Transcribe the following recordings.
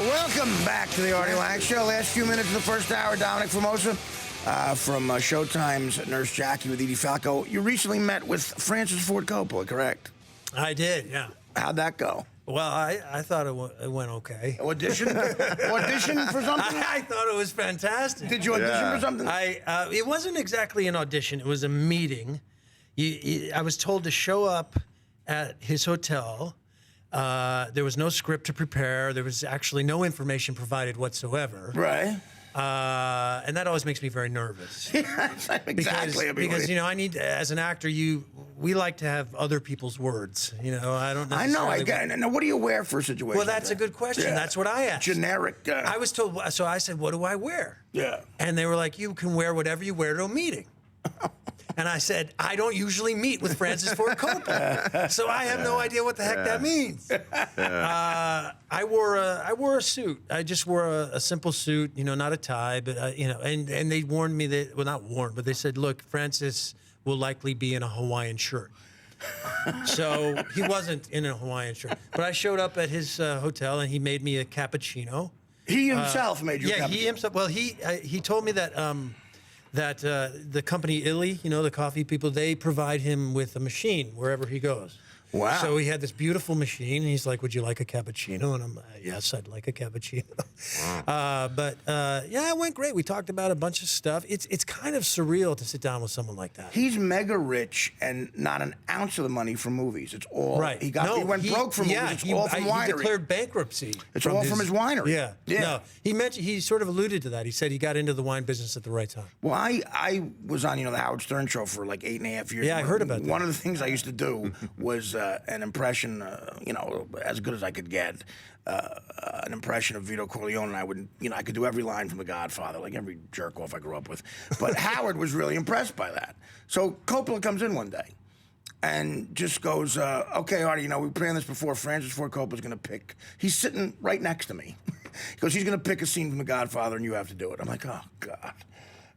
Welcome back to the Artie Lange Show. Last few minutes of the first hour, Dominic Fumusa from Showtime's Nurse Jackie with Edie Falco. You recently met with Francis Ford Coppola, correct? I did, yeah. How'd that go? Well, I thought it went okay. Audition? Audition for something? I thought it was fantastic. Did you audition for something? It wasn't exactly an audition. It was a meeting. I was told to show up at his hotel. There was no script to prepare. There was actually no information provided whatsoever. Right. And that always makes me very nervous. Yeah, exactly. Because you know, I need, as an actor, we like to have other people's words. You know, I don't. I know. I get. Now, what do you wear for a situation? Well, that's like a good question. Yeah. That's what I asked. Generic. I was told. So I said, "What do I wear?" Yeah. And they were like, "You can wear whatever you wear to a meeting." And I said, I don't usually meet with Francis Ford Coppola, so I have no idea what the heck that means. I wore a suit. I just wore a simple suit, you know, not a tie, but you know, and they warned me that, well, not warned, but they said, look, Francis will likely be in a Hawaiian shirt. So he wasn't in a Hawaiian shirt, but I showed up at his hotel and he made me a cappuccino. He himself made you a cappuccino? Yeah, he himself. Well, he told me that. That the company Illy, you know, the coffee people, they provide him with a machine wherever he goes. Wow. So he had this beautiful machine, and he's like, would you like a cappuccino? And I'm like, yes, I'd like a cappuccino. Wow. Yeah, it went great. We talked about a bunch of stuff. It's kind of surreal to sit down with someone like that. He's mega rich and not an ounce of the money from movies. It's all, right. He went broke from movies. It's all from winery. He declared bankruptcy. It's all from his winery. Yeah. No, he sort of alluded to that. He said he got into the wine business at the right time. Well, I was on, you know, the Howard Stern show for like 8.5 years. Yeah, I heard about that. One of the things I used to do was an impression, you know, as good as I could get, an impression of Vito Corleone, and I would, you know, I could do every line from The Godfather, like every jerk off I grew up with. But Howard was really impressed by that. So Coppola comes in one day and just goes, okay, Artie, you know, we planned this before. Francis Ford Coppola's going to pick. He's sitting right next to me. He goes, he's going to pick a scene from The Godfather, and you have to do it. I'm like, oh, God.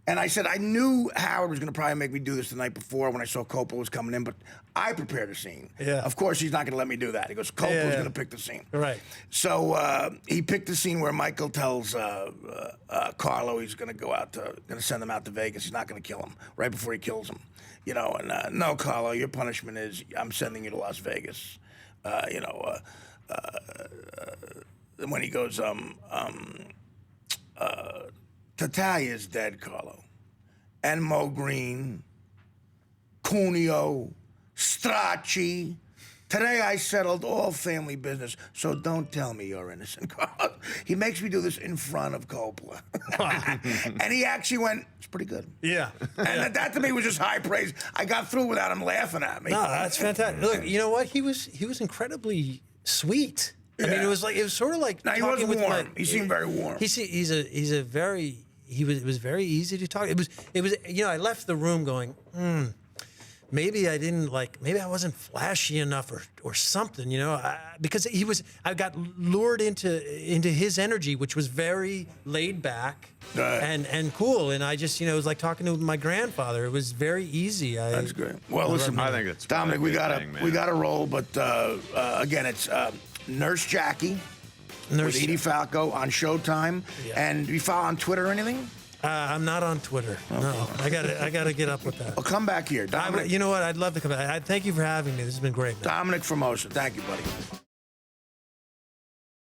And I said, I knew Howard was going to probably make me do this the night before when I saw Coppola was coming in, but I prepared a scene. Yeah. Of course, he's not going to let me do that. He goes, Coppola's going to pick the scene. Right. So he picked the scene where Michael tells Carlo he's going to going to send him out to Vegas. He's not going to kill him right before he kills him. You know, and no, Carlo, your punishment is I'm sending you to Las Vegas. You know, when he goes, Tatalia's dead, Carlo. And Mo Green, Cuneo, Stracci. Today I settled all family business, so don't tell me you're innocent, Carlo. He makes me do this in front of Coppola. And he actually went, it's pretty good. Yeah. And that to me was just high praise. I got through without him laughing at me. No, that's fantastic. Look, you know what? He was incredibly sweet. I mean, it was sort of like. No, he was warm. He seemed very warm. It was very easy to talk. It was. You know, I left the room going, maybe I didn't maybe I wasn't flashy enough or something. You know, because I got lured into his energy, which was very laid back and cool. And I just, you know, it was like talking to my grandfather. It was very easy. That's great. Well, listen, I think it's Dominic. We gotta roll, but again, it's Nurse Jackie. With Edie Falco on Showtime. Yeah. And you follow on Twitter or anything? I'm not on Twitter. Okay. No, I gotta get up with that. Well, come back here, Dominic. You know what? I'd love to come back. Thank you for having me. This has been great, man. Dominic Fumusa. Thank you, buddy.